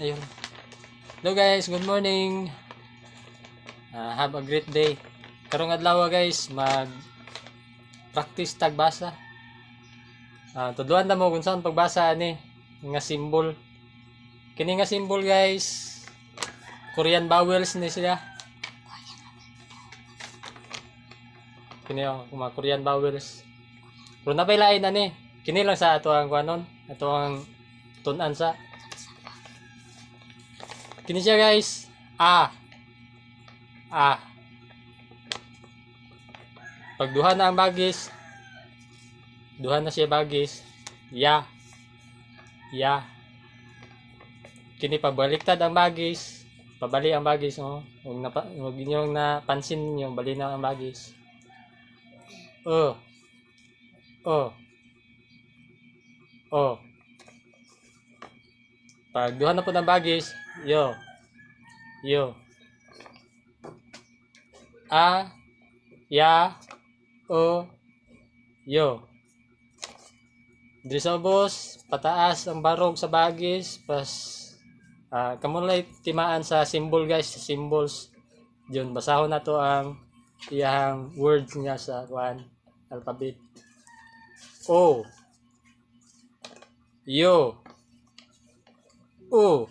Ayun. Hello guys, good morning. Have a great day. Karong adlaw guys, mag-practice tagbasa. Tudloan na mo kung saan pagbasa ani nga symbol. Kini nga symbol guys, Korean vowels ni siya. Kini ang mga Korean vowels. Pero napailain ani. Kini lang sa ato ang kuanon, ato ang tun-an sa. Kini siya guys. Pag duha na ang bagis, duha na siya bagis. Ya. Kini pabaliktad ang bagis, pabali ang bagis mo. Huwag niyo napansin niyo, bali na ang bagis. Oh. Pag duha na po ng bagis, yo. Yo. Ya, yo. Diri sa ubos, pataas ang barog sa bagis, kamulay timaan sa symbol guys, sa symbols. Diyon basahon na to ang iyang words niya sa alphabet. O, yo, o,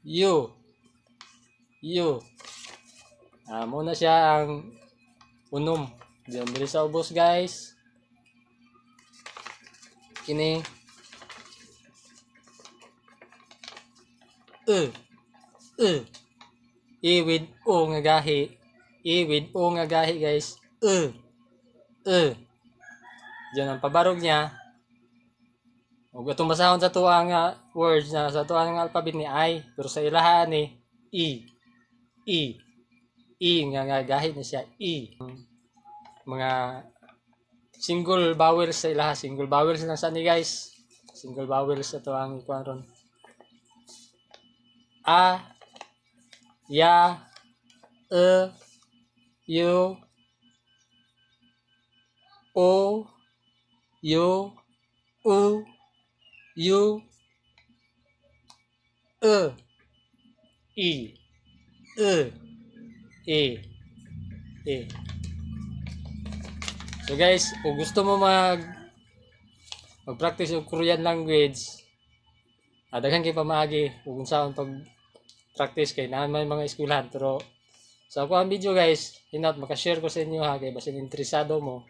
yo. Muna siya ang unom. Diyan diri sa ubos guys. Kini I with O nga gahi. I with O nga gahi guys. Diyan ang pabarog niya. Ug atong basahon sa tuwa nga words na sa tuwa nga alphabet ni I, pero sa ilahan ni I nga gahi na siya I. Mga single vowels sa ilaha, single vowels lang sa ni guys. Single vowels ato ang ikuan ron. Ya, yo, o, yo, u, yu, i, e. So guys, kung gusto mo mag-practice yung Korean language, daghan kay pamaagi kung saan pag-practice kay naman mga eskwelahan. Pero sa ako ang video guys, hinat maka-share ko sa inyo ha, kay basin interesado mo.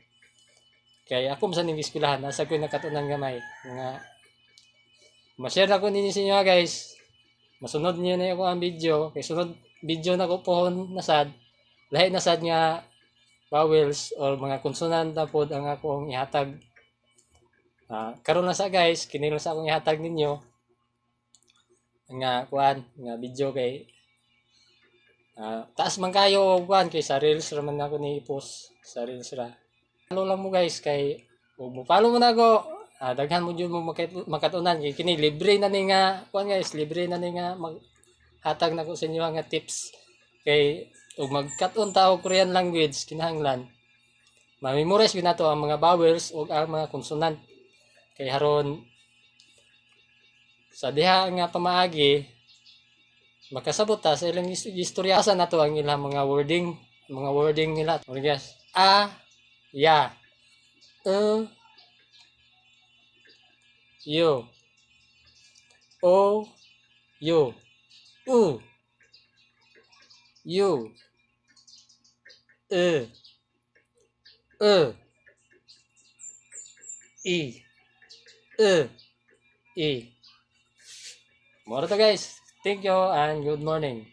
Kay ako sa ning eskwelahan, nasa ko nakatunan gamay nga ma-share na ko ninyo sa inyo ha guys. Masunod niyo na ako ang video, kay sunod video na ko pohon nasad. Lahi nasad nga vowels or mga konsonant na pod ang akong ihatag. Karon na sa guys, kini lang sa akong ihatag ninyo nga nga video kay taas man kayo kay sa reels ra man ako ni post sa reels ra. Follow lang mo guys kay ug mo follow mo na ako. Daghan mo jud mo makatunan kay kini libre na ni nga guys, libre na ni nga maghatag na ko sa inyo nga tips kay ug magkat-on ta og Korean language kinahanglan ma-memorize gyud nato ang mga vowels ug ang mga consonant kay haron sa diha nga pamaagi makasabot ta sa ilang istorya sa nato ang ilang mga wording nila. Guys, ya, yo, o, yo, u, yu, i. More to guys. Thank you and good morning.